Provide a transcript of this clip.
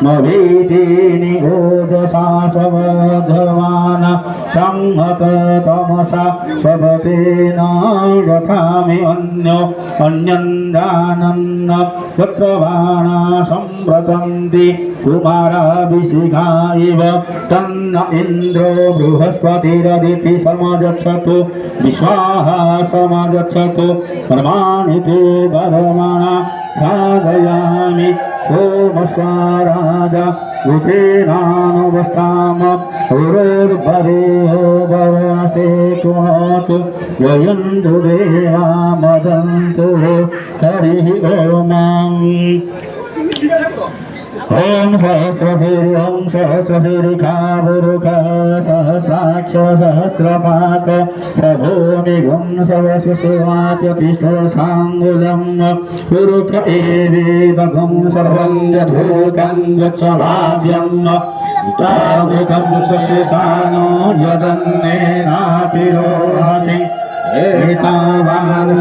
मभीतिनि ओजसा समधवान संहत तमसा स्वभतेन यथामि अन्यन्दानन्न पुत्रवाणा संव्रतन्ति कुमाराभिषिखा इव तन्न इन्द्रो बृहस्पतिरदिति समगच्छतु विश्वाः समगच्छतु कर्माणि ते कर्मणा साधयामि सोमस्वाराजा उतेनानुवस्थाम उरुर्भरेयो भवसे तुमतु ययन्तु देवा मदन्तु हरिः ओम्। ओम सहस्रशीर्षा बुरुखः सहस्राक्ष सहस्रपाक प्रभोनिगुं सवसुवाच्यतिष्ठो साङ्गुलं पुरुष एवेदगुं सर्वं यधूतं यच्छलाभ्यं तावकं सशेषानो यदन्नेनातिरोहति एतावान्